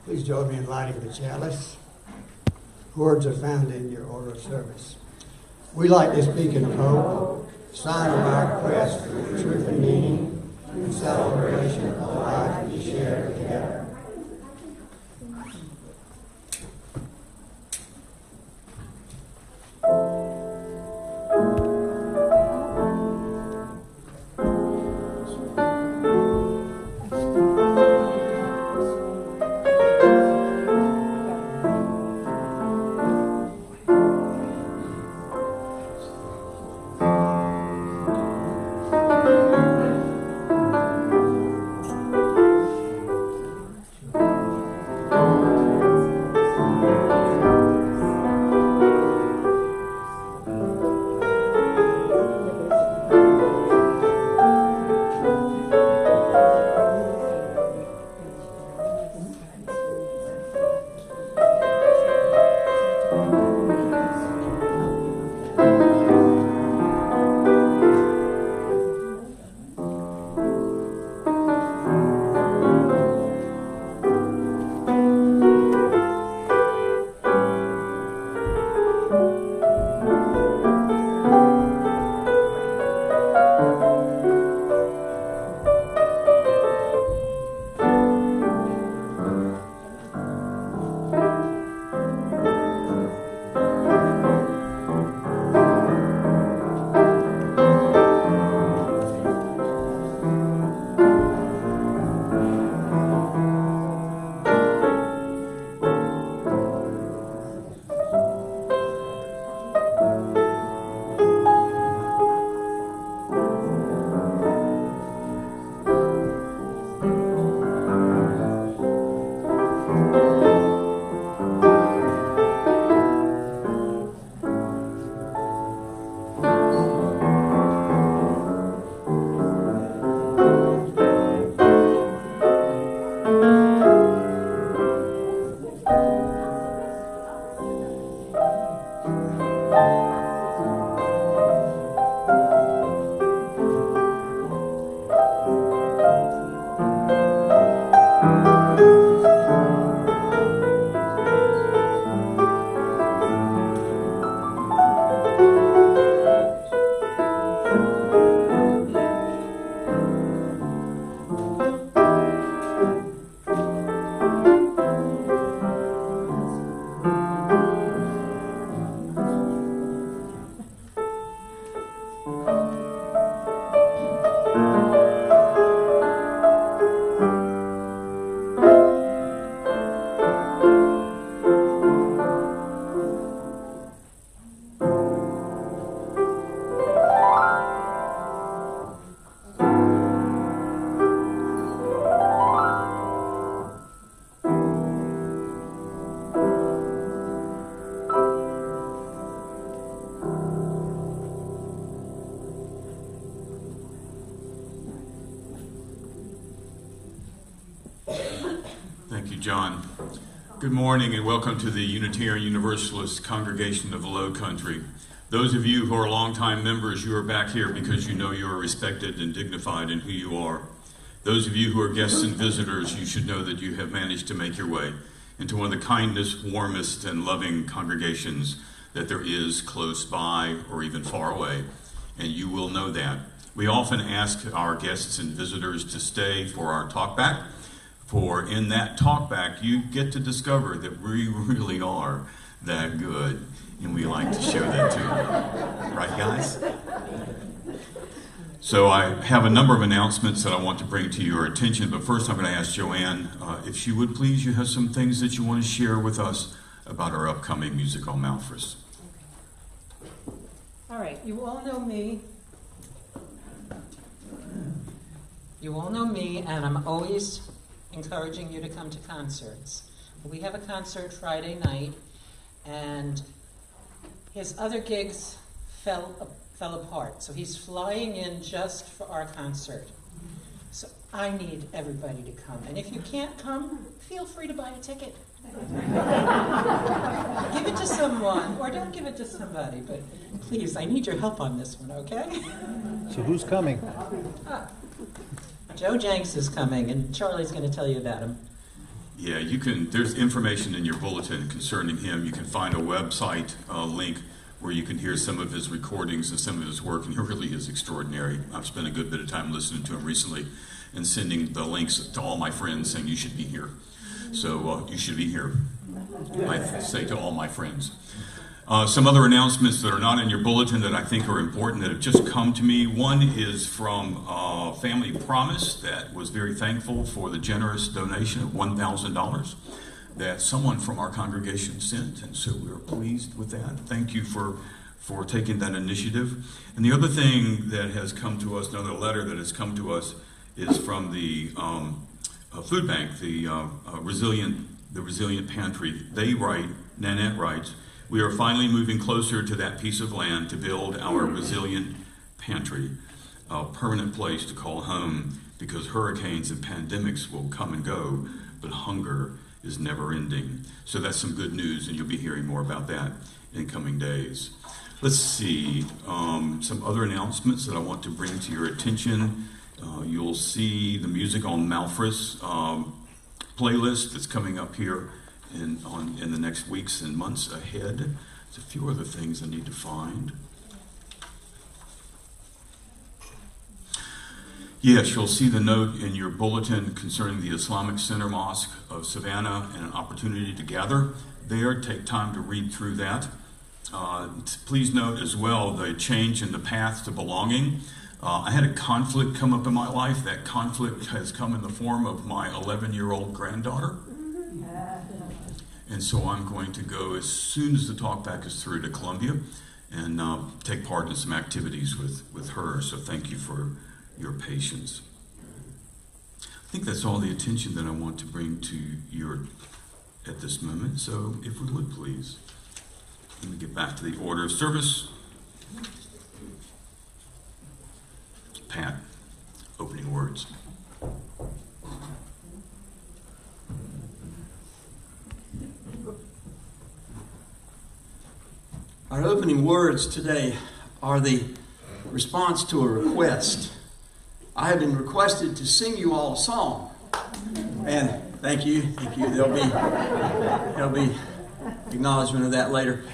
Please join me in lighting the chalice. Words are found in your order of service. We like this beacon of hope, sign of our quest for truth and meaning, and celebration of the life we share together. John. Good morning and welcome to the Unitarian Universalist Congregation of the Low Country. Those of you who are longtime members, you are back here because you know you are respected and dignified in who you are. Those of you who are guests and visitors, you should know that you have managed to make your way into one of the kindest, warmest, and loving congregations that there is close by or even far away, and you will know that. We often ask our guests and visitors to stay for our talkback, for in that talkback you get to discover that we really are that good, and we like to share that too. Right, guys? So I have a number of announcements that I want to bring to your attention, but first I'm going to ask Joanne, if she would please, you have some things that you want to share with us about our upcoming musical Malphras. All right, you all know me. You all know me, and I'm always encouraging you to come to concerts. We have a concert Friday night, and his other gigs fell apart, so he's flying in just for our concert. So I need everybody to come, and if you can't come, feel free to buy a ticket. Give it to someone, or don't give it to somebody, but please, I need your help on this one, okay? So who's coming? Joe Jenks is coming, and Charlie's going to tell you about him. Yeah, you can. There's information in your bulletin concerning him. You can find a website link where you can hear some of his recordings and some of his work, and he really is extraordinary. I've spent a good bit of time listening to him recently and sending the links to all my friends saying you should be here. So you should be here, I say to all my friends. Some other announcements that are not in your bulletin that I think are important that have just come to me. One is from Family Promise that was very thankful for the generous donation of $1,000 that someone from our congregation sent, and so we are pleased with that. Thank you for taking that initiative. And the other thing that has come to us, another letter that has come to us, is from the food bank, the Resilient Pantry. They write, Nanette writes, "We are finally moving closer to that piece of land to build our Resilient Pantry, a permanent place to call home, because hurricanes and pandemics will come and go, but hunger is never ending." So that's some good news, and you'll be hearing more about that in coming days. Let's see, some other announcements that I want to bring to your attention. You'll see the Music on Malphras playlist that's coming up here in the next weeks and months ahead. There's a few other things I need to find. Yes, you'll see the note in your bulletin concerning the Islamic Center Mosque of Savannah and an opportunity to gather there. Take time to read through that. Please note as well the change in the path to belonging. I had a conflict come up in my life. That conflict has come in the form of my 11-year-old granddaughter. And so I'm going to go as soon as the talkback is through to Columbia and take part in some activities with her. So thank you for your patience. I think that's all the attention that I want to bring to your at this moment. So if we would please, let me get back to the order of service. Pat, opening words. Our opening words today are the response to a request. I have been requested to sing you all a song. And thank you. There'll be acknowledgement of that later.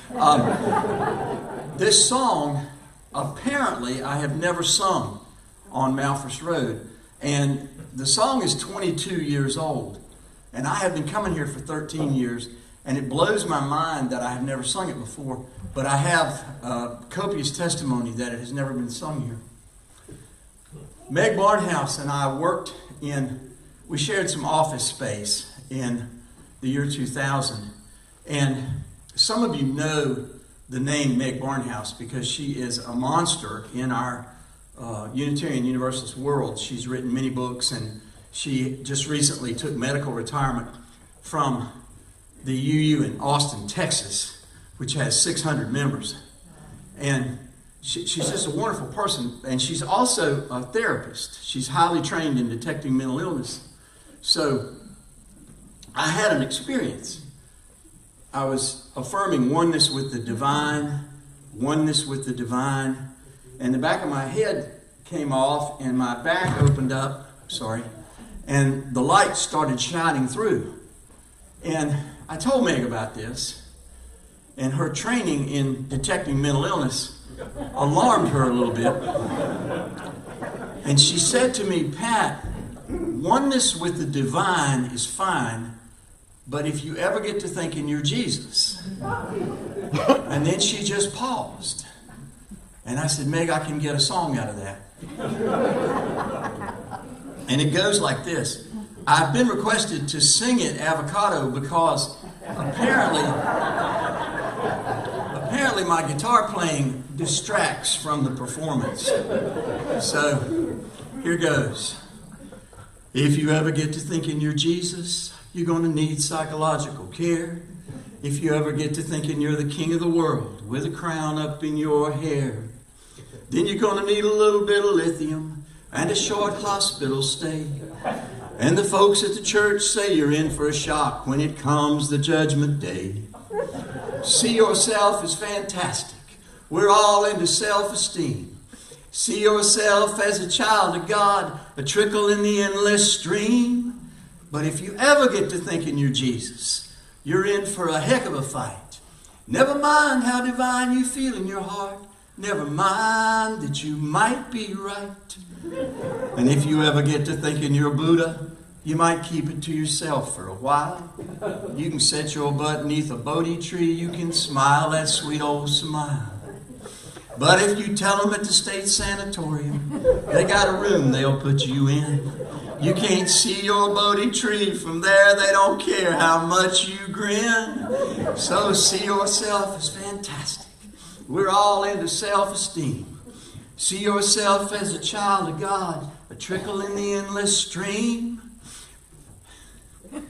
This song, apparently, I have never sung on Malphras Road. And the song is 22 years old. And I have been coming here for 13 years. And it blows my mind that I have never sung it before. But I have copious testimony that it has never been sung here. Meg Barnhouse and I we shared some office space in the year 2000. And some of you know the name Meg Barnhouse because she is a monster in our Unitarian Universalist world. She's written many books, and she just recently took medical retirement from the UU in Austin, Texas, which has 600 members. And she's just a wonderful person, and she's also a therapist. She's highly trained in detecting mental illness. So I had an experience. I was affirming oneness with the divine, and the back of my head came off, and my back opened up, and the light started shining through. And I told Meg about this, and her training in detecting mental illness alarmed her a little bit. And she said to me, "Pat, oneness with the divine is fine, but if you ever get to thinking you're Jesus." And then she just paused. And I said, "Meg, I can get a song out of that." And it goes like this. I've been requested to sing it avocado because apparently my guitar playing distracts from the performance. So here goes. If you ever get to thinking you're Jesus, you're going to need psychological care. If you ever get to thinking you're the king of the world with a crown up in your hair, then you're going to need a little bit of lithium and a short hospital stay. And the folks at the church say you're in for a shock when it comes the judgment day. See yourself as fantastic. We're all into self-esteem. See yourself as a child of God, a trickle in the endless stream. But if you ever get to thinking you're Jesus, you're in for a heck of a fight. Never mind how divine you feel in your heart. Never mind that you might be right. And if you ever get to thinking you're Buddha, you might keep it to yourself for a while. You can set your butt beneath a Bodhi tree. You can smile that sweet old smile. But if you tell them at the state sanatorium they got a room they'll put you in, you can't see your Bodhi tree from there. They don't care how much you grin. So see yourself as fantastic. We're all into self-esteem. See yourself as a child of God, a trickle in the endless stream. But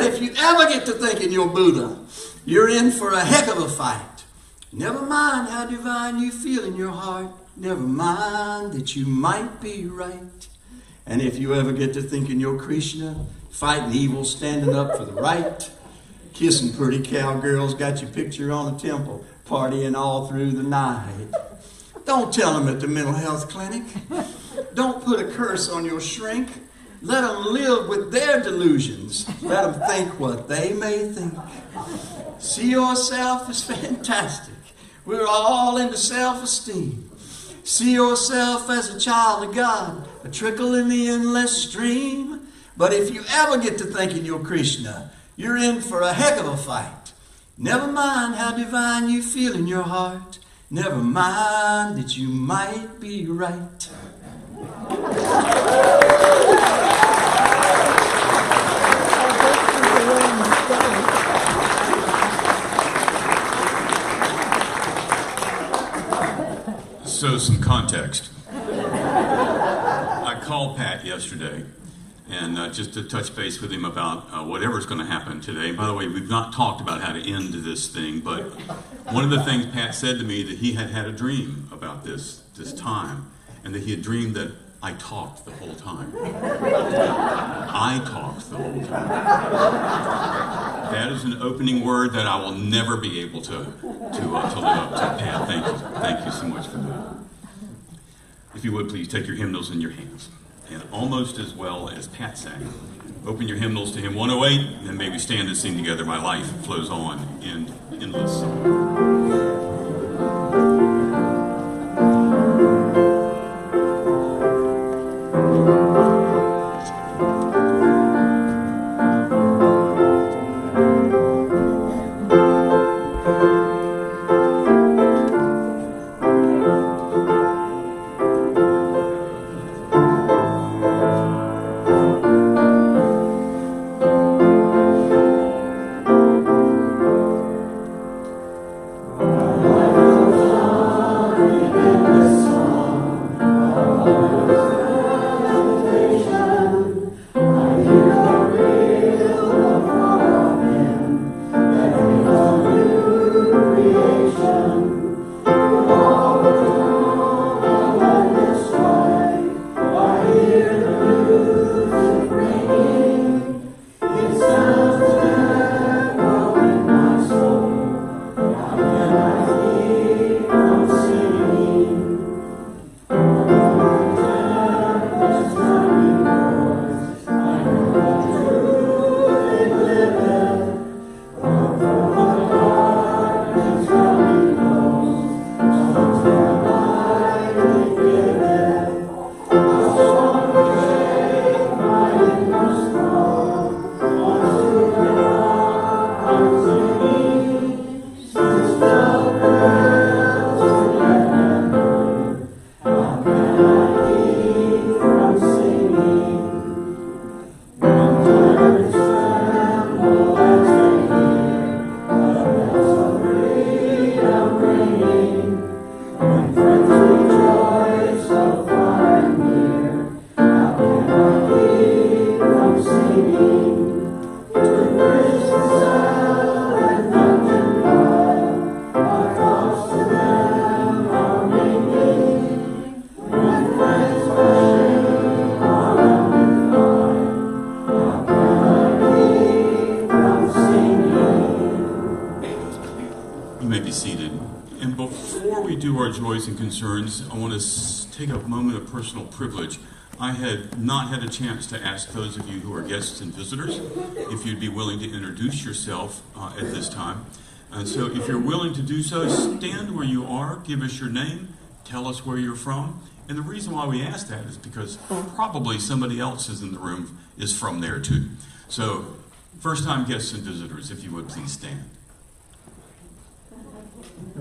if you ever get to thinking you're Buddha, you're in for a heck of a fight. Never mind how divine you feel in your heart. Never mind that you might be right. And if you ever get to thinking you're Krishna, fighting evil, standing up for the right, kissing pretty cowgirls, got your picture on the temple, partying all through the night. Don't tell them at the mental health clinic. Don't put a curse on your shrink. Let them live with their delusions. Let them think what they may think. See yourself as fantastic. We're all into self-esteem. See yourself as a child of God, a trickle in the endless stream. But if you ever get to thinking you're Krishna, you're in for a heck of a fight. Never mind how divine you feel in your heart. Never mind that you might be right. So, some context. I called Pat yesterday, and just to touch base with him about whatever's going to happen today. By the way, we've not talked about how to end this thing, but one of the things Pat said to me that he had had a dream about this time, and that he had dreamed that I talked the whole time. I talked the whole time. That is an opening word that I will never be able to live up to. Pat, thank you so much for that. If you would, please take your hymnals in your hands. And almost as well as Pat sang, open your hymnals to hymn 108, and maybe stand and sing together, My Life Flows On in Endless Song. Joys and concerns, I want to take a moment of personal privilege. I had not had a chance to ask those of you who are guests and visitors if you'd be willing to introduce yourself at this time. And so if you're willing to do so, stand where you are, give us your name, tell us where you're from. And the reason why we ask that is because probably somebody else is in the room is from there too. So first-time guests and visitors, if you would please stand.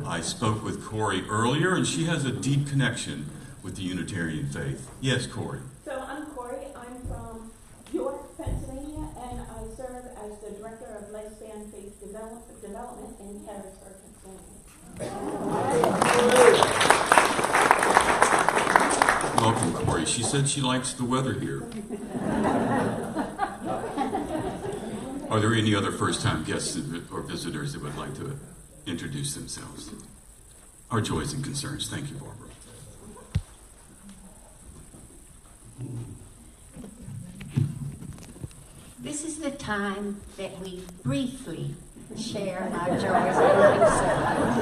I spoke with Corey earlier, and she has a deep connection with the Unitarian faith. Yes, Corey. So I'm Corey. I'm from York, Pennsylvania, and I serve as the Director of Lifespan Faith Development in Harrisburg, Pennsylvania. Welcome, Corey. She said she likes the weather here. Are there any other first-time guests or visitors that would like to introduce themselves? Our joys and concerns. Thank you, Barbara. This is the time that we briefly share our joys and concerns.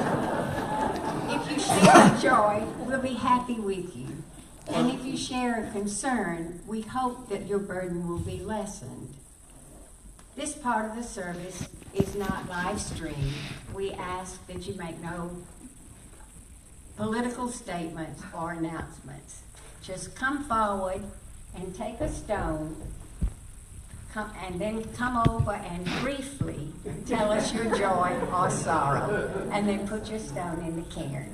If you share a joy, we'll be happy with you. And if you share a concern, we hope that your burden will be lessened. This part of the service is not live streamed. We ask that you make no political statements or announcements. Just come forward and take a stone, and then come over and briefly tell us your joy or sorrow, and then put your stone in the cairn.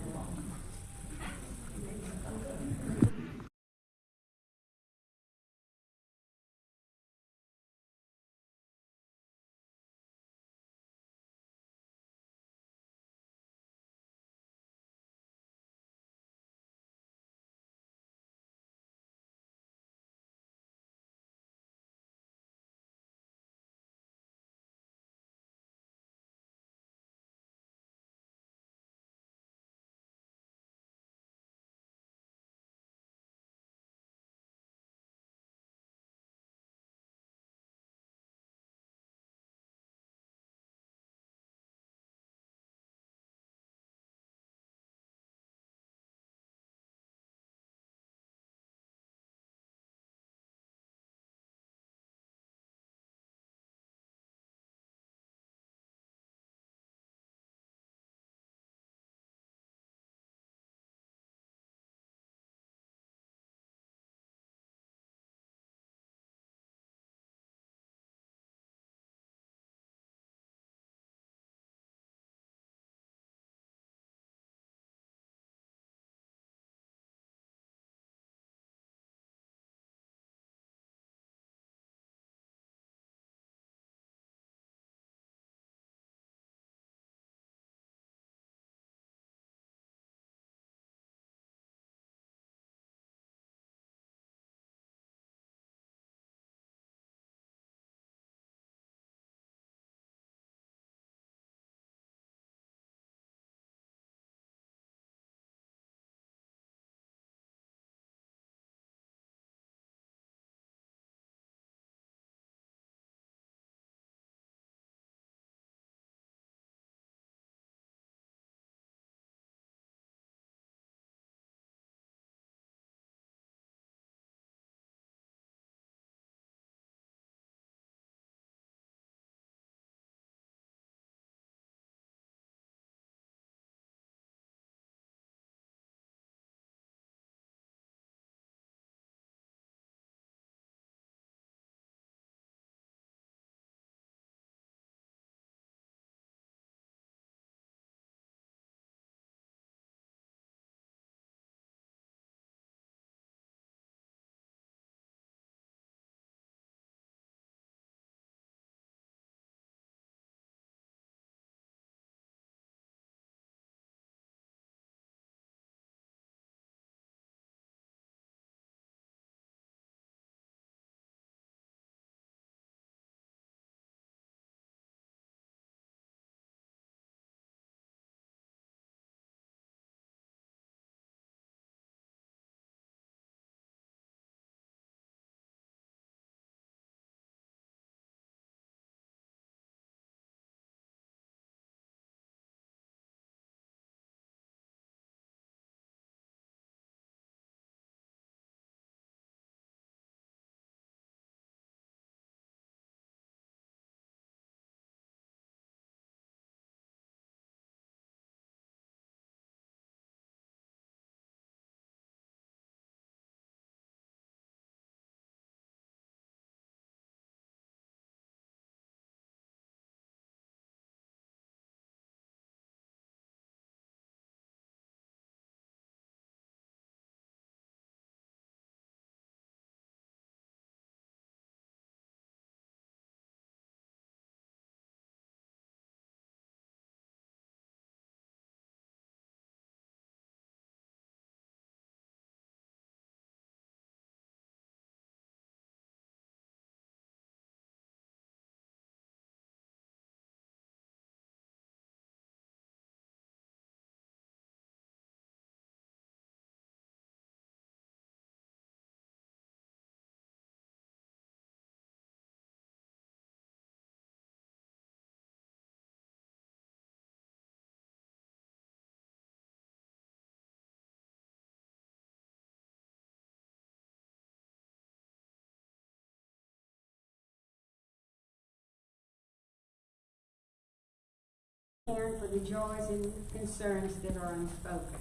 and for the joys and concerns that are unspoken.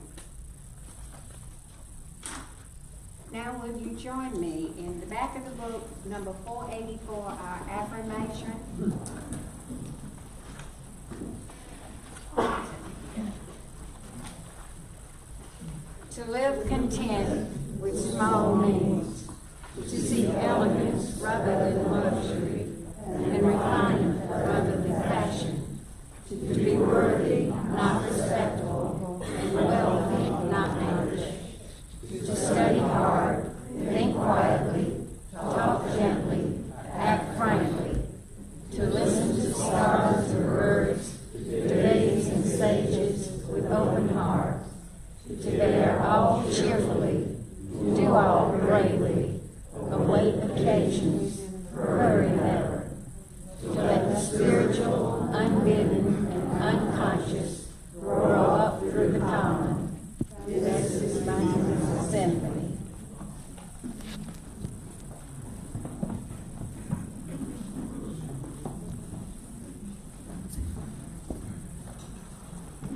Now would you join me in the back of the book, number 484, our affirmation? To live content with small means, to seek elegance rather than luxury, and refinement rather than passion, to be worthy, not respectable, and wealthy, not rich, to study hard, think quietly, talk gently, act frankly, to listen to stars and birds, to babes and sages with open hearts, to bear all cheerfully, do all bravely, await occasions, hurry never, to let the spiritual, unbidden, and unconscious grow up through the common. This is my symphony.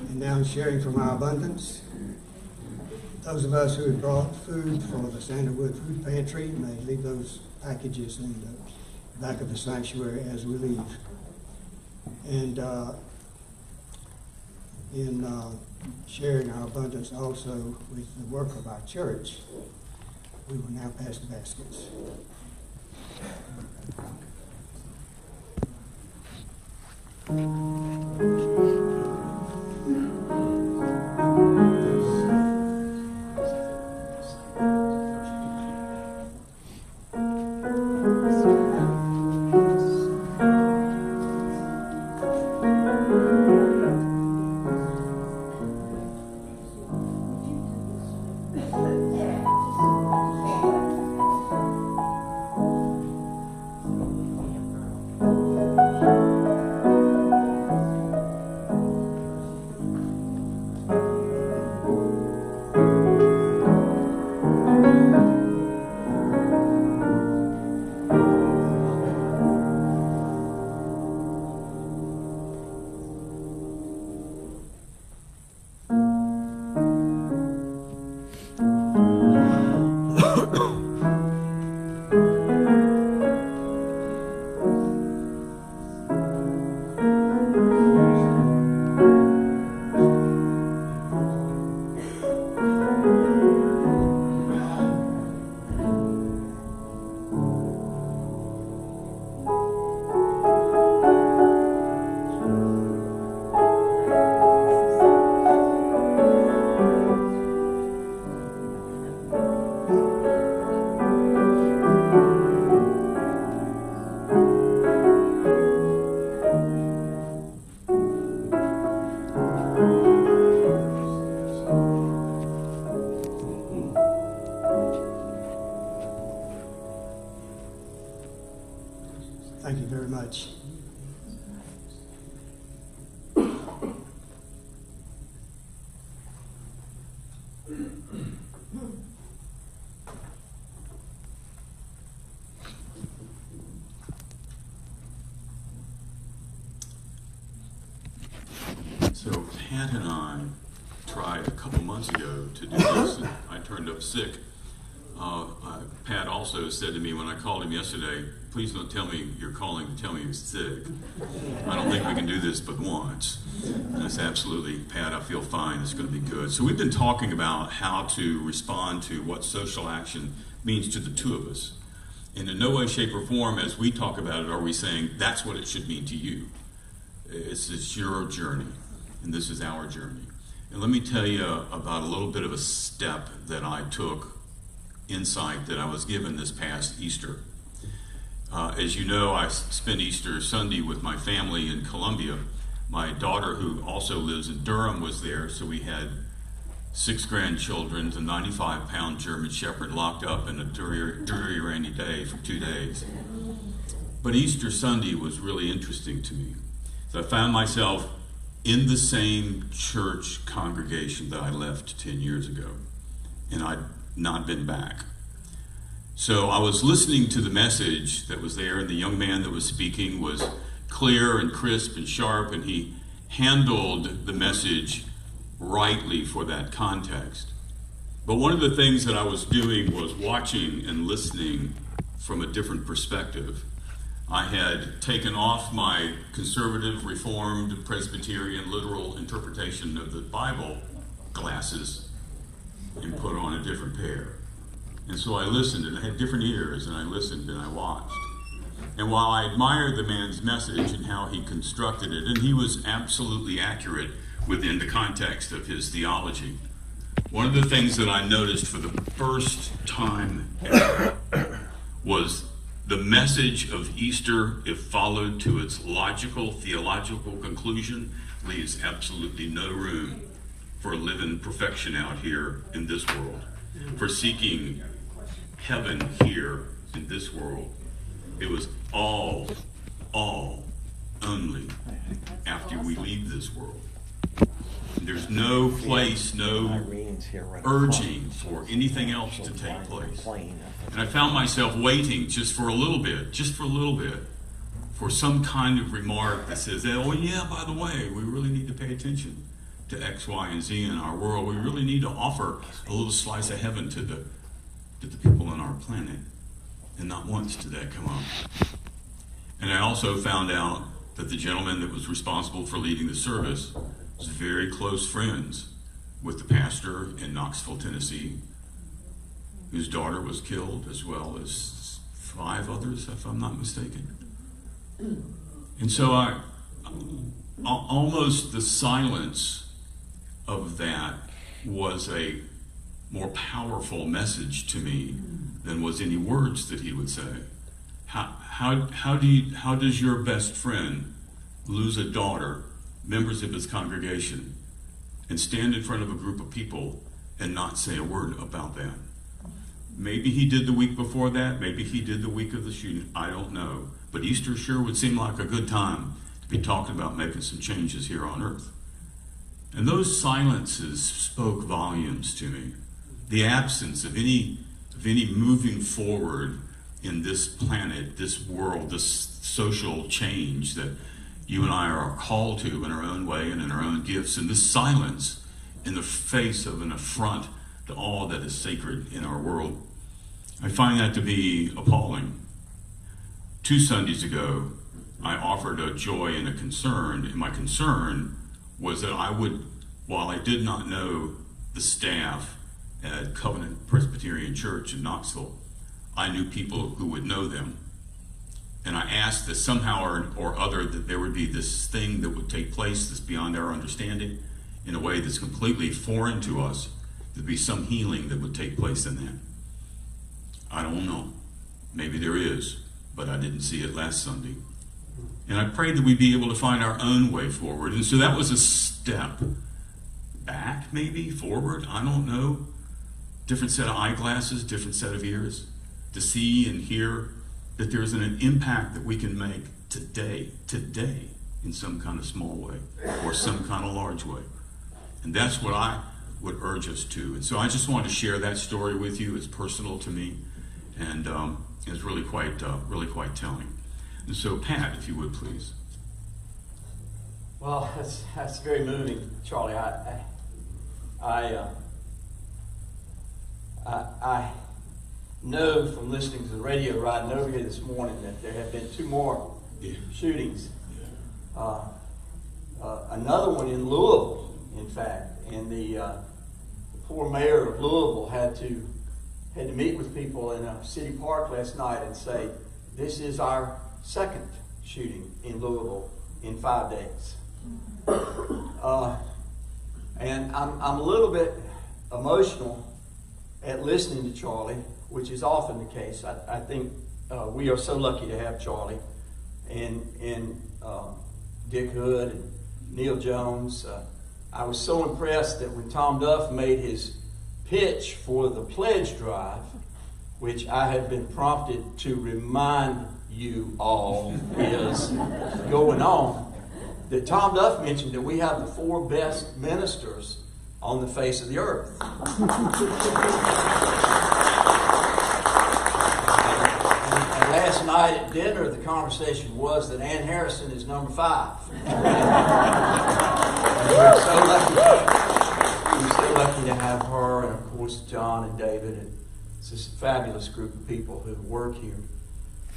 And now sharing from our abundance. Those of us who have brought food for the Sandalwood Food Pantry may leave those packages in the back of the sanctuary as we leave. And in sharing our abundance also with the work of our church, we will now pass the baskets. Thank you very much. So Pat and I tried a couple months ago to do this, and I turned up sick. Pat also said to me when I called him yesterday, please don't tell me you're calling to tell me you're sick. I don't think we can do this but once. And I said, absolutely, Pat, I feel fine. It's going to be good. So we've been talking about how to respond to what social action means to the two of us. And in no way, shape, or form, as we talk about it, are we saying that's what it should mean to you. It's your journey, and this is our journey. And let me tell you about a little bit of a step that I took, insight that I was given this past Easter. As you know, I spent Easter Sunday with my family in Columbia. My daughter, who also lives in Durham, was there, so we had 6 grandchildren, a 95-pound German Shepherd locked up in a dreary rainy day for 2 days. But Easter Sunday was really interesting to me. So I found myself in the same church congregation that I left 10 years ago, and I'd not been back. So I was listening to the message that was there, and the young man that was speaking was clear and crisp and sharp, and he handled the message rightly for that context. But one of the things that I was doing was watching and listening from a different perspective. I had taken off my conservative, Reformed, Presbyterian, literal interpretation of the Bible glasses and put on a different pair. And so I listened, and I had different ears, and I listened and I watched. And while I admired the man's message and how he constructed it, and he was absolutely accurate within the context of his theology, one of the things that I noticed for the first time ever was the message of Easter, if followed to its logical, theological conclusion, leaves absolutely no room for living perfection out here in this world, for seeking heaven here in this world. It was all, only after we leave this world. There's no place, no urging for anything else to take place. And I found myself waiting just for a little bit, for some kind of remark that says, oh yeah, by the way, we really need to pay attention to X, Y, and Z in our world. We really need to offer a little slice of heaven to the people on our planet. And not once did that come up. And I also found out that the gentleman that was responsible for leading the service was very close friends with the pastor in Knoxville, Tennessee, whose daughter was killed, as well as 5 others, if I'm not mistaken. And so almost the silence of that was a more powerful message to me than was any words that he would say. How does your best friend lose a daughter, members of his congregation, and stand in front of a group of people and not say a word about that? Maybe he did the week before that, maybe he did the week of the shooting, I don't know. But Easter sure would seem like a good time to be talking about making some changes here on earth. And those silences spoke volumes to me. The absence of any moving forward in this planet, this world, this social change that you and I are called to in our own way and in our own gifts, and this silence in the face of an affront to all that is sacred in our world. I find that to be appalling. 2 Sundays ago, I offered a joy and a concern, and my concern was that while I did not know the staff at Covenant Presbyterian Church in Knoxville, I knew people who would know them. And I asked that somehow or other that there would be this thing that would take place that's beyond our understanding in a way that's completely foreign to us. There'd be some healing that would take place in that. I don't know. Maybe there is, but I didn't see it last Sunday. And I prayed that we'd be able to find our own way forward. And so that was a step back, maybe, forward, I don't know. Different set of eyeglasses, different set of ears, to see and hear that there's an impact that we can make today, in some kind of small way, or some kind of large way. And that's what I would urge us to. And so I just wanted to share that story with you. It's personal to me, and it's really quite telling. And so, Pat, if you would, please. Well, that's very moving, Charlie. I know from listening to the radio riding over here this morning that there have been 2 more shootings. Another one in Louisville, in fact, and the poor mayor of Louisville had to meet with people in a city park last night and say, this is our 2nd shooting in Louisville in 5 days. And I'm a little bit emotional at listening to Charlie, which is often the case. I think we are so lucky to have Charlie and Dick Hood and Neil Jones. I was so impressed that when Tom Duff made his pitch for the pledge drive, which I have been prompted to remind you all is going on, that Tom Duff mentioned that we have the 4 best ministers on the face of the earth. And last night night at dinner, the conversation was that Ann Harrison is number 5. We're so lucky to have her, and of course John and David, and it's just a fabulous group of people who work here.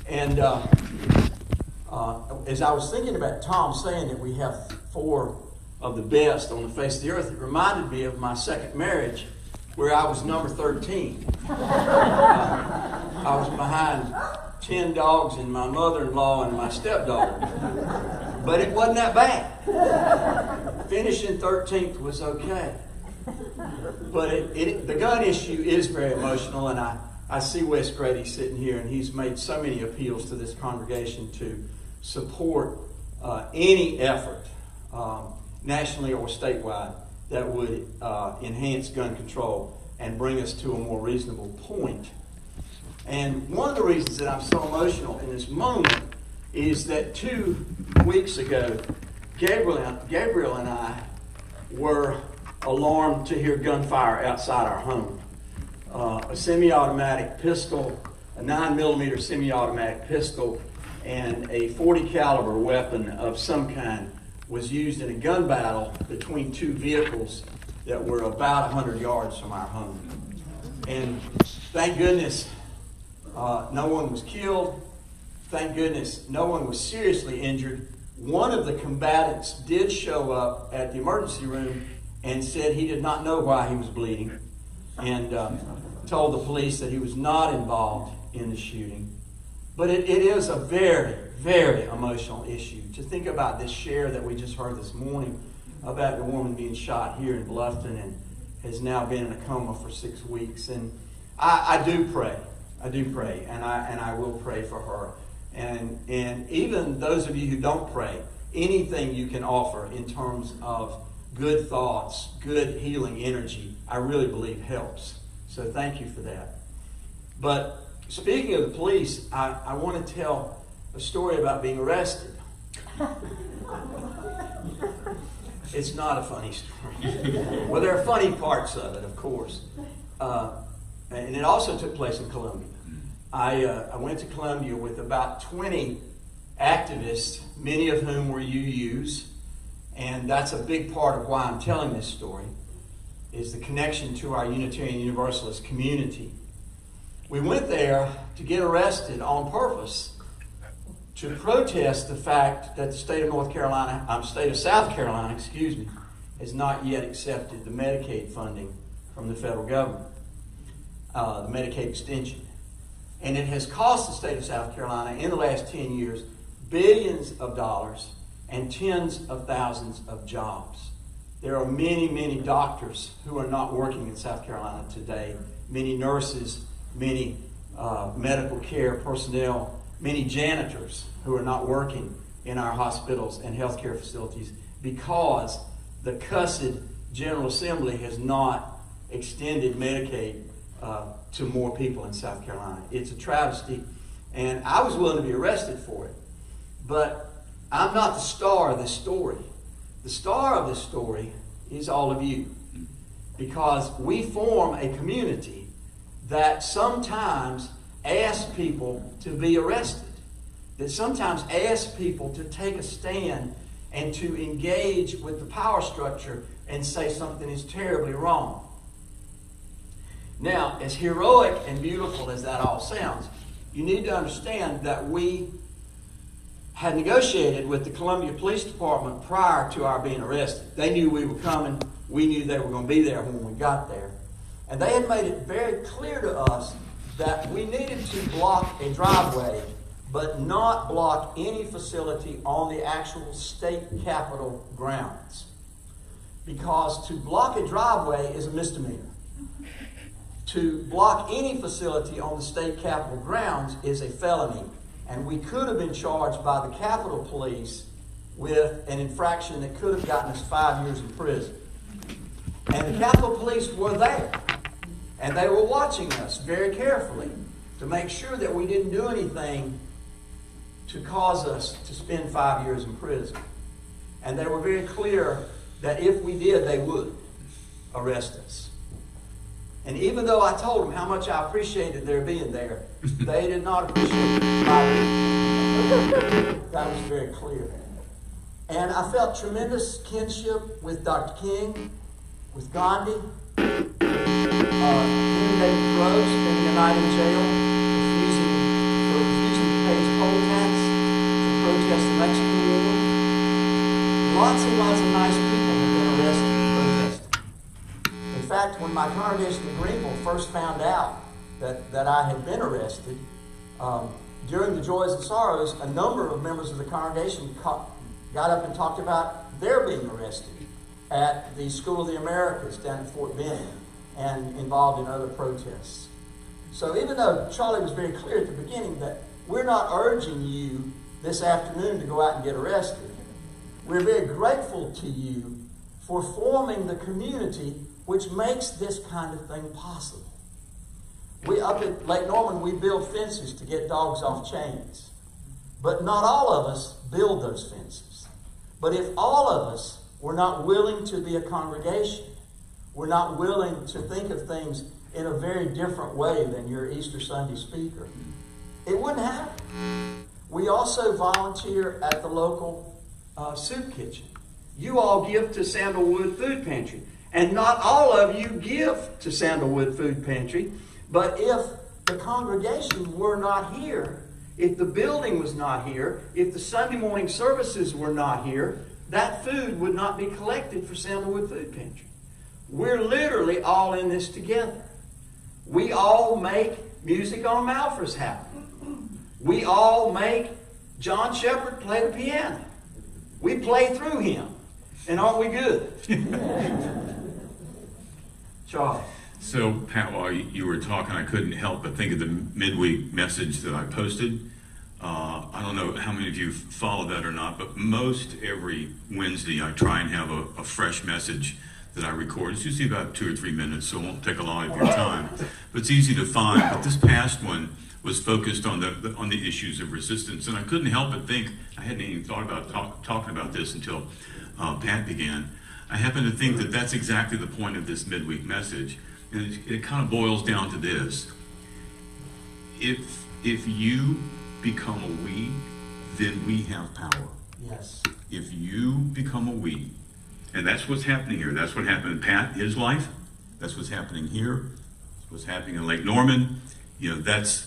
And as I was thinking about Tom saying that we have 4 of the best on the face of the earth, it reminded me of my second marriage, where I was number 13. I was behind 10 dogs and my mother-in-law and my stepdaughter. But it wasn't that bad. Finishing 13th was okay. But the gun issue is very emotional, and I see Wes Grady sitting here, and he's made so many appeals to this congregation to support any effort, nationally or statewide, that would enhance gun control and bring us to a more reasonable point. And one of the reasons that I'm so emotional in this moment is that 2 weeks ago, Gabriel and I were alarmed to hear gunfire outside our home. A semi-automatic pistol, a 9mm semi-automatic pistol, and a .40 caliber weapon of some kind was used in a gun battle between 2 vehicles that were about 100 yards from our home. And thank goodness no one was killed. Thank goodness no one was seriously injured. One of the combatants did show up at the emergency room and said he did not know why he was bleeding, and told the police that he was not involved in the shooting. But it is a very, very emotional issue to think about this share that we just heard this morning about the woman being shot here in Bluffton and has now been in a coma for 6 weeks. And I do pray, and I will pray for her. And even those of you who don't pray, anything you can offer in terms of good thoughts, good healing energy, I really believe helps. So thank you for that. But speaking of the police, I want to tell a story about being arrested. It's not a funny story. Well, there are funny parts of it, of course. And it also took place in Columbia. I went to Columbia with about 20 activists, many of whom were UUs. And that's a big part of why I'm telling this story, is the connection to our Unitarian Universalist community. We went there to get arrested on purpose to protest the fact that the state of South Carolina, has not yet accepted the Medicaid funding from the federal government, the Medicaid extension. And it has cost the state of South Carolina in the last 10 years billions of dollars and tens of thousands of jobs. There are many, many doctors who are not working in South Carolina today, many nurses, many medical care personnel, many janitors who are not working in our hospitals and healthcare facilities because the cussed General Assembly has not extended Medicaid to more people in South Carolina. It's a travesty, and I was willing to be arrested for it. But I'm not the star of this story. The star of this story is all of you, because we form a community that sometimes asks people to be arrested, that sometimes asks people to take a stand and to engage with the power structure and say something is terribly wrong. Now, as heroic and beautiful as that all sounds, you need to understand that we had negotiated with the Columbia Police Department prior to our being arrested. They knew we were coming. We knew they were going to be there when we got there. And they had made it very clear to us that we needed to block a driveway, but not block any facility on the actual state capitol grounds. Because to block a driveway is a misdemeanor. To block any facility on the state capitol grounds is a felony. And we could have been charged by the Capitol Police with an infraction that could have gotten us 5 years in prison. And the Capitol Police were there. And they were watching us very carefully to make sure that we didn't do anything to cause us to spend 5 years in prison. And they were very clear that if we did, they would arrest us. And even though I told them how much I appreciated their being there, they did not appreciate my being. That was very clear. And I felt tremendous kinship with Dr. King, with Gandhi, with Henry David Thoreau, spending a night in jail, refusing to pay his poll tax, to protest the Mexican War. Lots and lots of nice people have been arrested protesting. In fact, when my congregation in Greenville first found out that I had been arrested, during the Joys and Sorrows, a number of members of the congregation got up and talked about their being arrested at the School of the Americas down at Fort Benning and involved in other protests. So even though Charlie was very clear at the beginning that we're not urging you this afternoon to go out and get arrested, we're very grateful to you for forming the community which makes this kind of thing possible. We up at Lake Norman, we build fences to get dogs off chains. But not all of us build those fences. But if all of us were not willing to be a congregation, we're not willing to think of things in a very different way than your Easter Sunday speaker, it wouldn't happen. We also volunteer at the local soup kitchen. You all give to Sandalwood Food Pantry. And not all of you give to Sandalwood Food Pantry. But if the congregation were not here, if the building was not here, if the Sunday morning services were not here, that food would not be collected for Sandalwood Food Pantry. We're literally all in this together. We all make music on Malphurs happen. We all make John Shepherd play the piano. We play through him. And aren't we good? Charlie. So, Pat, while you were talking, I couldn't help but think of the midweek message that I posted. I don't know how many of you follow that or not, but most every Wednesday I try and have a fresh message that I record. It's usually about 2 or 3 minutes, so it won't take a lot of your time. But it's easy to find. But this past one was focused on the issues of resistance, and I couldn't help but think, I hadn't even thought about talking about this until Pat began. I happen to think that that's exactly the point of this midweek message. And it kind of boils down to this. If you become a we, then we have power. Yes. If you become a we, and that's what's happening here. That's what happened in Pat, his life. That's what's happening here. That's what's happening in Lake Norman. You know, that's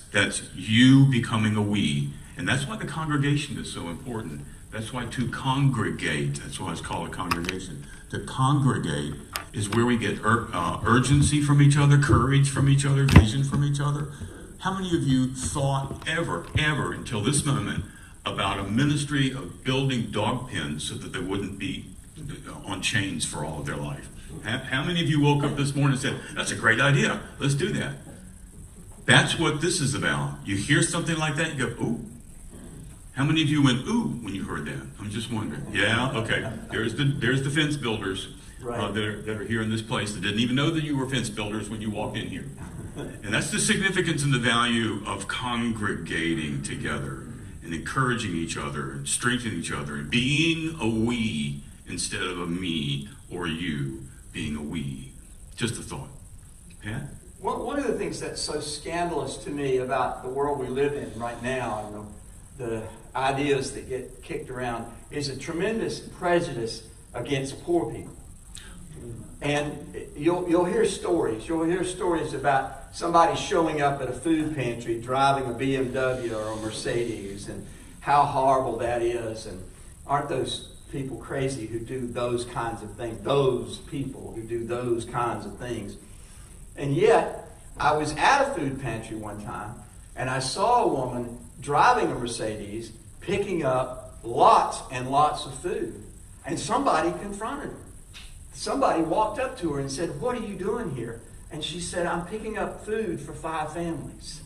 you becoming a we. And that's why the congregation is so important. That's why to congregate, that's why it's called a congregation. To congregate is where we get urgency from each other, courage from each other, vision from each other. How many of you thought ever, until this moment, about a ministry of building dog pens so that they wouldn't be on chains for all of their life? How many of you woke up this morning and said, that's a great idea, let's do that? That's what this is about. You hear something like that, you go, ooh. How many of you went, ooh, when you heard that? I'm just wondering. Yeah, okay. There's the fence builders that are here in this place that didn't even know that you were fence builders when you walked in here. And that's the significance and the value of congregating together and encouraging each other and strengthening each other and being a we instead of a me or you being a we. Just a thought. Pat? One of the things that's so scandalous to me about the world we live in right now and the ideas that get kicked around is a tremendous prejudice against poor people. And you'll hear stories. You'll hear stories about somebody showing up at a food pantry driving a BMW or a Mercedes and how horrible that is. And aren't those people crazy who do those kinds of things? Those people who do those kinds of things. And yet, I was at a food pantry one time and I saw a woman driving a Mercedes picking up lots and lots of food. And somebody confronted her. Somebody walked up to her and said, what are you doing here? And she said, I'm picking up food for 5 families.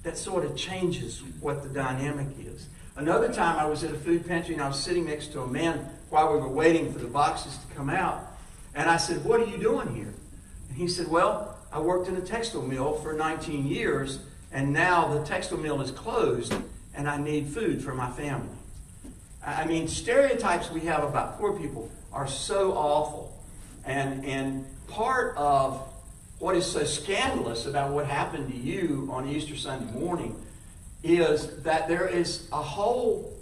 That sort of changes what the dynamic is. Another time I was at a food pantry and I was sitting next to a man while we were waiting for the boxes to come out. And I said, what are you doing here? And he said, well, I worked in a textile mill for 19 years and now the textile mill is closed and I need food for my family. I mean, stereotypes we have about poor people are so awful. And part of what is so scandalous about what happened to you on Easter Sunday morning is that there is a whole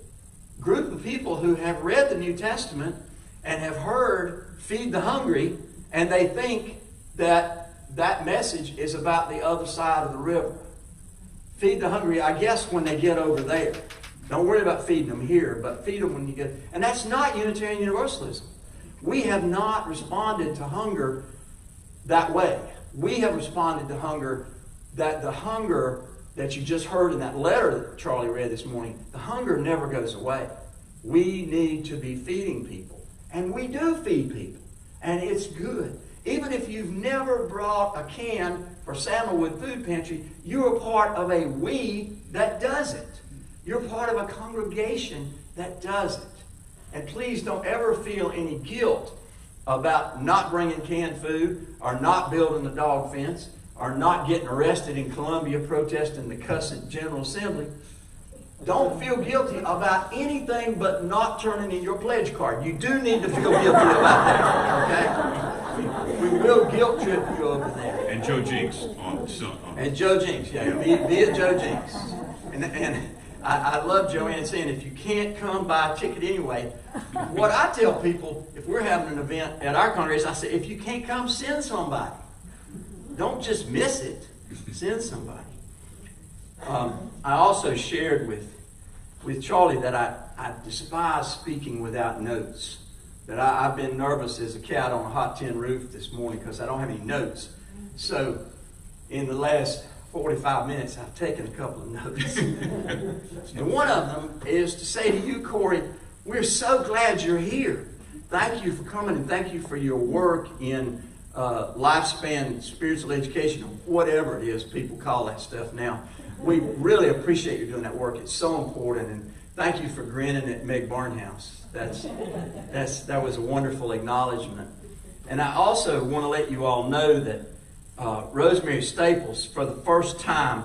group of people who have read the New Testament and have heard feed the hungry, and they think that that message is about the other side of the river. Feed the hungry, I guess, when they get over there. Don't worry about feeding them here, but feed them when you get... And that's not Unitarian Universalism. We have not responded to hunger that way. We have responded to hunger, that the hunger that you just heard in that letter that Charlie read this morning, the hunger never goes away. We need to be feeding people. And we do feed people. And it's good. Even if you've never brought a can for Sandalwood Food Pantry, you're a part of a we that does it. You're part of a congregation that does it. And please don't ever feel any guilt about not bringing canned food, or not building the dog fence, or not getting arrested in Columbia protesting the cussed General Assembly. Don't feel guilty about anything but not turning in your pledge card. You do need to feel guilty about that, okay? We will guilt trip you over there. And Joe Jinks on And Joe Jinks, yeah, be it Joe Jinks. And I love Joanne saying, if you can't come, buy a ticket anyway. What I tell people, if we're having an event at our congregation, I say, if you can't come, send somebody. Don't just miss it. Send somebody. I also shared with Charlie that I despise speaking without notes. That I've been nervous as a cat on a hot tin roof this morning because I don't have any notes. So in the last 45 minutes, I've taken a couple of notes. And one of them is to say to you, Corey, we're so glad you're here. Thank you for coming, and thank you for your work in lifespan spiritual education, or whatever it is people call that stuff now. We really appreciate you doing that work. It's so important, and thank you for grinning at Meg Barnhouse. That was a wonderful acknowledgement. And I also want to let you all know that Rosemary Staples, for the first time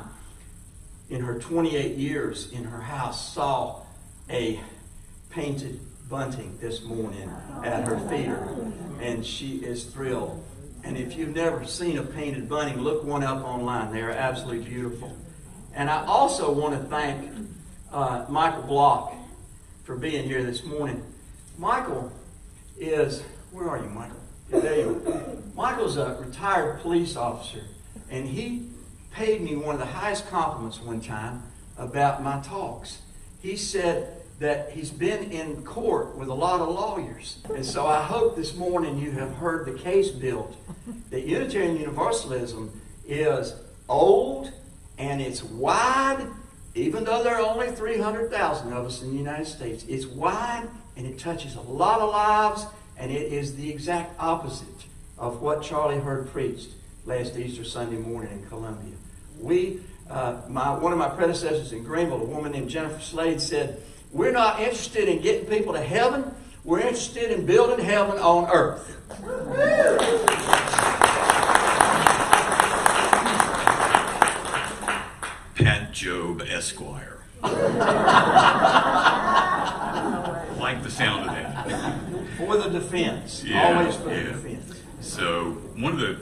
in her 28 years in her house, saw a painted bunting this morning at her theater, and she is thrilled. And if you've never seen a painted bunting, look one up online. They are absolutely beautiful. And I also want to thank Michael Block for being here this morning. Michael is, where are you, Michael? Yeah, there you are. Michael's a retired police officer, and he paid me one of the highest compliments one time about my talks. He said that he's been in court with a lot of lawyers. And so I hope this morning you have heard the case built that Unitarian Universalism is old and it's wide, even though there are only 300,000 of us in the United States. It's wide and it touches a lot of lives, and it is the exact opposite of what Charlie heard preached last Easter Sunday morning in Columbia. One of my predecessors in Greenville, a woman named Jennifer Slade, said, we're not interested in getting people to heaven. We're interested in building heaven on earth. Pat Job Esquire. Like the sound of that. For the defense. Yeah, Always for the yeah. defense. So one of the,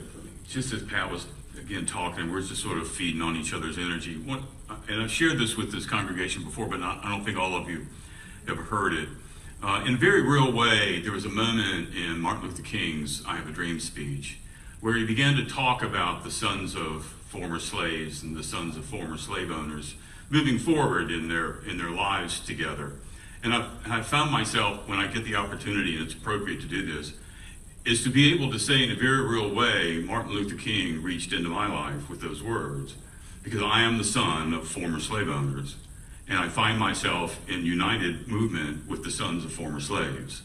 just as Pat was again talking, we're just sort of feeding on each other's energy. And I've shared this with this congregation before, but I don't think all of you have heard it. In a very real way, there was a moment in Martin Luther King's I Have a Dream speech where he began to talk about the sons of former slaves and the sons of former slave owners moving forward in their lives together. And I found myself, when I get the opportunity, and it's appropriate to do this, is to be able to say in a very real way, Martin Luther King reached into my life with those words, because I am the son of former slave owners, and I find myself in united movement with the sons of former slaves.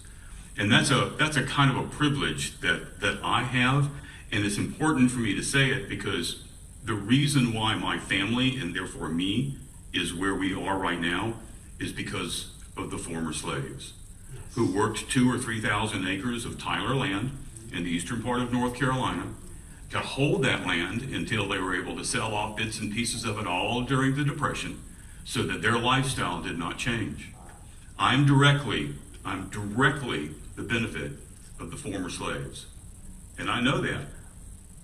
And that's a kind of a privilege that I have, and it's important for me to say it because the reason why my family, and therefore me, is where we are right now is because of the former slaves who worked 2,000 or 3,000 acres of Tyler land in the eastern part of North Carolina to hold that land until they were able to sell off bits and pieces of it all during the Depression so that their lifestyle did not change. I'm directly the benefit of the former slaves. And I know that.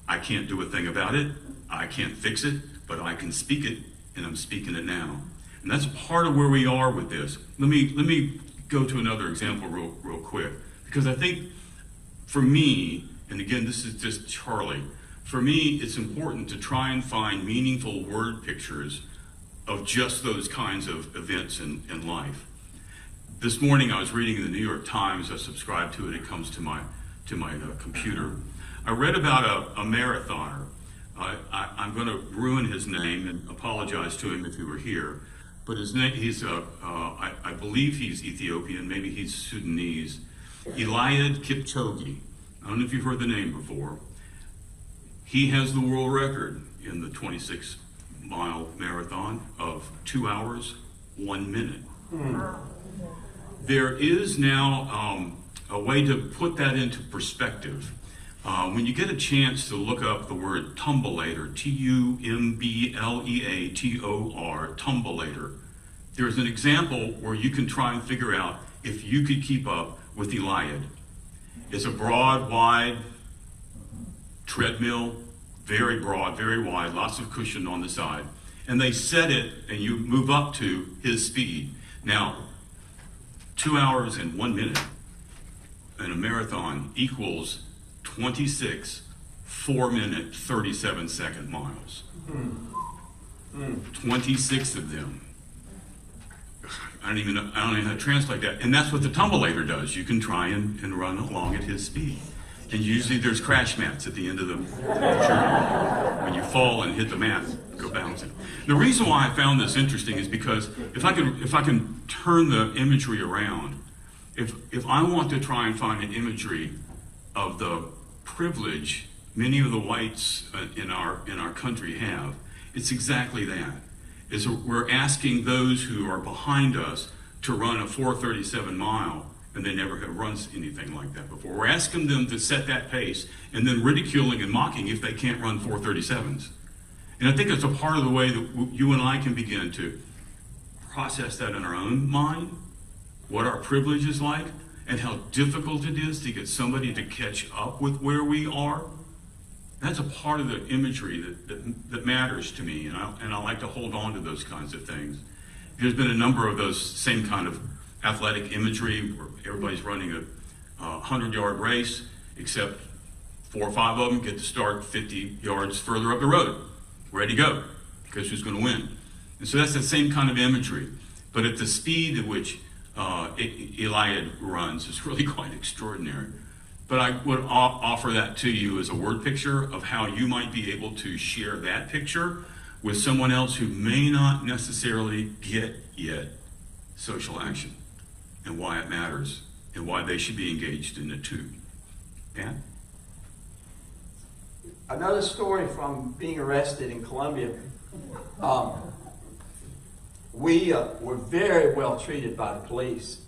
I can't do a thing about it. I can't fix it, but I can speak it, and I'm speaking it now. And that's part of where we are with this. Let me go to another example real quick, because I think for me, and again, this is just Charlie, for me, it's important to try and find meaningful word pictures of just those kinds of events in life. This morning I was reading in the New York Times. I subscribe to it. It comes to my computer. I read about a marathoner. I'm going to ruin his name and apologize to him if he were here. But his name, I believe he's Ethiopian, maybe he's Sudanese. Eliud Kipchoge. I don't know if you've heard the name before. He has the world record in the 26-mile marathon of 2 hours, 1 minute. There is now a way to put that into perspective. When you get a chance to look up the word tumbleator, Tumbleator, tumbleator, there's an example where you can try and figure out if you could keep up with Eliud. It's a broad, wide treadmill, very broad, very wide, lots of cushion on the side. And they set it, and you move up to his speed. Now, 2 hours and 1 minute in a marathon equals 26 4-minute, 37-second miles. 26 of them. I don't even know how to translate that. And that's what the tumbleator does. You can try and run along at his speed. And usually there's crash mats at the end of the journey. When you fall and hit the mat, go bouncing. The reason why I found this interesting is because if I can turn the imagery around, if I want to try and find an imagery of the privilege many of the whites in our country have, it's exactly that. We're asking those who are behind us to run a 4:37 mile, and they never have run anything like that before. We're asking them to set that pace, and then ridiculing and mocking if they can't run 4:37s. And I think it's a part of the way that you and I can begin to process that in our own mind, what our privilege is like, and how difficult it is to get somebody to catch up with where we are. That's a part of the imagery that matters to me, and I like to hold on to those kinds of things. There's been a number of those same kind of athletic imagery where everybody's running a 100-yard race, except 4 or 5 of them get to start 50 yards further up the road, ready to go, because who's going to win? And so that's the same kind of imagery, but at the speed at which Eliud runs is really quite extraordinary. But I would offer that to you as a word picture of how you might be able to share that picture with someone else who may not necessarily get yet social action and why it matters and why they should be engaged in it too. Pat? Another story from being arrested in Colombia. We were very well treated by the police.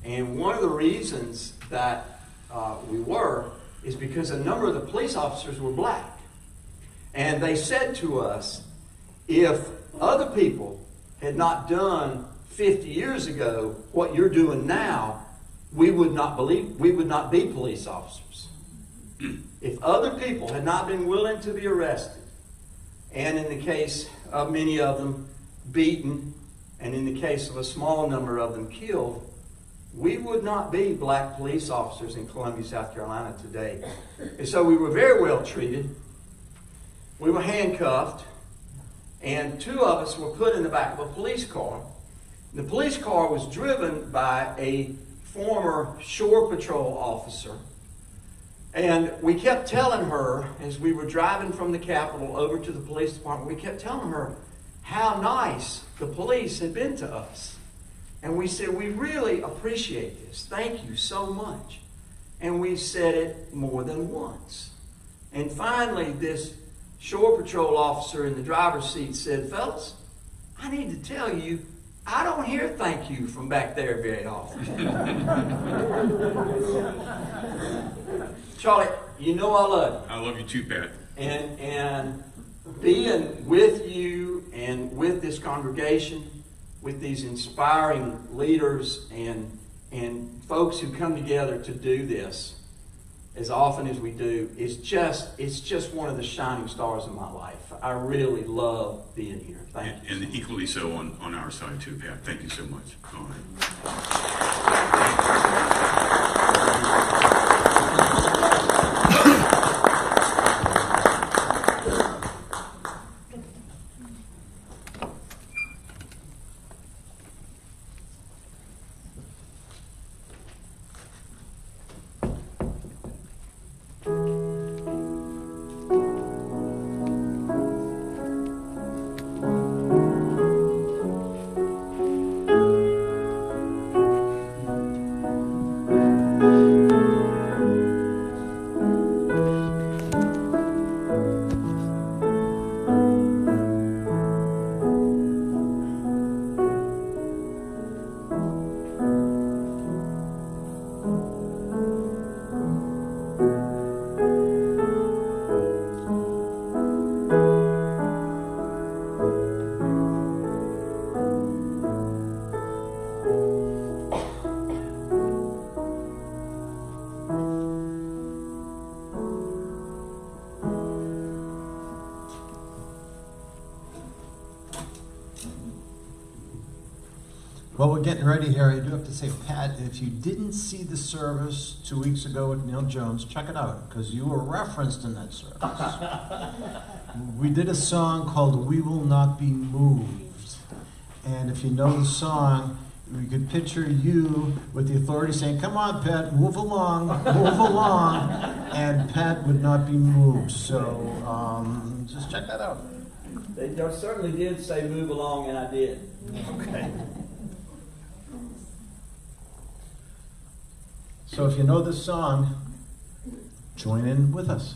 And one of the reasons that we were is because a number of the police officers were black. And they said to us, if other people had not done 50 years ago what you're doing now, we would not be police officers. If other people had not been willing to be arrested, and in the case of many of them beaten, and in the case of a small number of them killed, we would not be black police officers in Columbia, South Carolina today. And so we were very well treated. We were handcuffed, and 2 of us were put in the back of a police car. The police car was driven by a former Shore Patrol officer. And we kept telling her, as we were driving from the Capitol over to the police department, we kept telling her how nice the police had been to us. And we said, we really appreciate this. Thank you so much. And we said it more than once. And finally, this Shore Patrol officer in the driver's seat said, fellas, I need to tell you, I don't hear thank you from back there very often. Charlie, you know I love you. I love you too, Pat. And being with you and with this congregation, with these inspiring leaders and folks who come together to do this, as often as we do, it's just one of the shining stars of my life. I really love being here. Thank you. And equally so on our side too, Pat. Thank you so much. All right. Well, we're getting ready here. I do have to say, Pat, if you didn't see the service 2 weeks ago with Neil Jones, check it out, because you were referenced in that service. We did a song called We Will Not Be Moved. And if you know the song, we could picture you with the authority saying, come on, Pat, move along, move along. And Pat would not be moved. So just check that out. They certainly did say move along, and I did. Okay. So if you know this song, join in with us.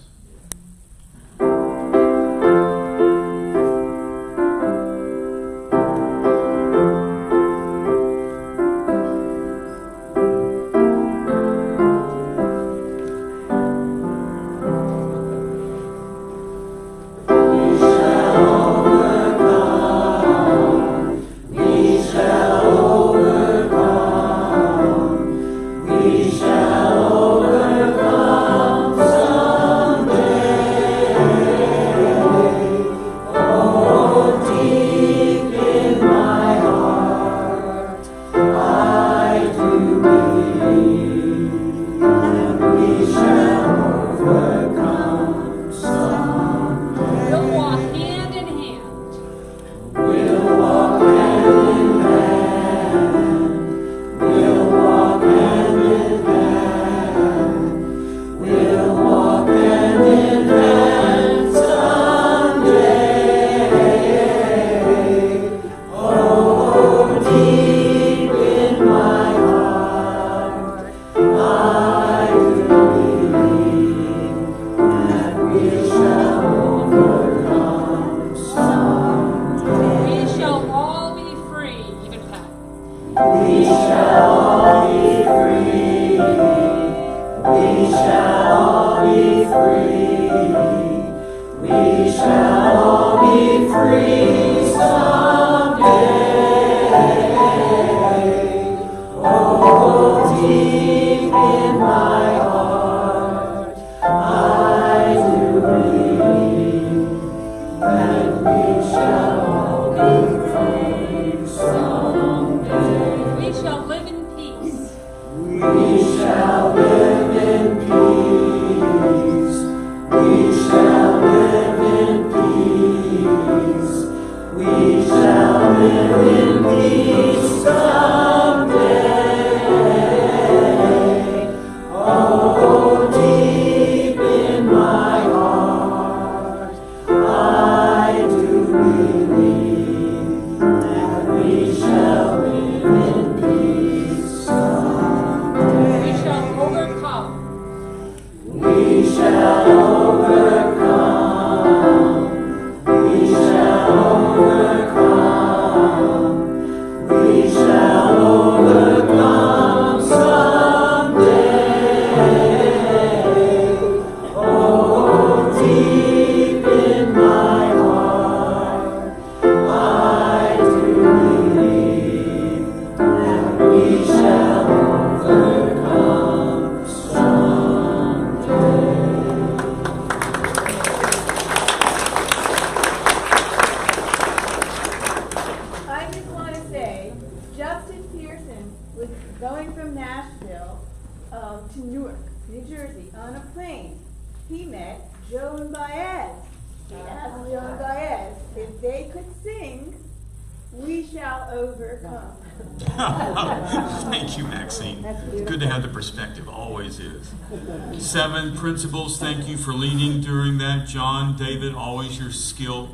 We shall overcome. Justice Pearson was going from Nashville to Newark, New Jersey, on a plane. He met Joan Baez. He asked Joan Baez if they could sing "We Shall Overcome." Thank you, Maxine. It's good to have the perspective, always is. 7 principals, thank you for leading during that. John, David, always your skill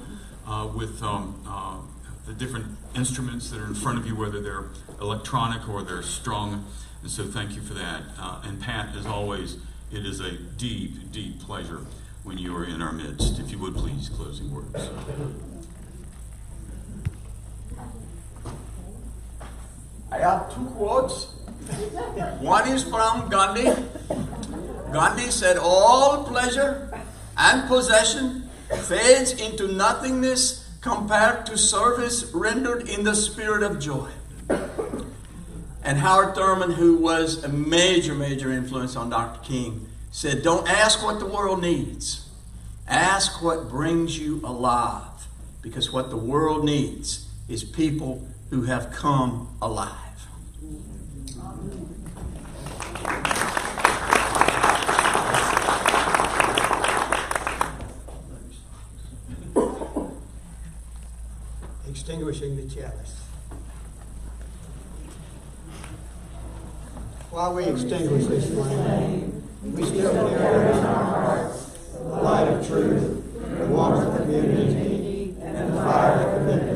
with the different instruments that are in front of you, whether they're electronic or they're strung. And so thank you for that. And Pat, as always, it is a deep, deep pleasure when you are in our midst. If you would please, closing words. I have 2 quotes. One is from Gandhi. Gandhi said, "All pleasure and possession fades into nothingness compared to service rendered in the spirit of joy." And Howard Thurman, who was a major, major influence on Dr. King, said, "Don't ask what the world needs. Ask what brings you alive. Because what the world needs is people who have come alive." Extinguishing the chalice. While we extinguish this flame, we still carry in our hearts the light of truth, the warmth of community, and the fire of commitment.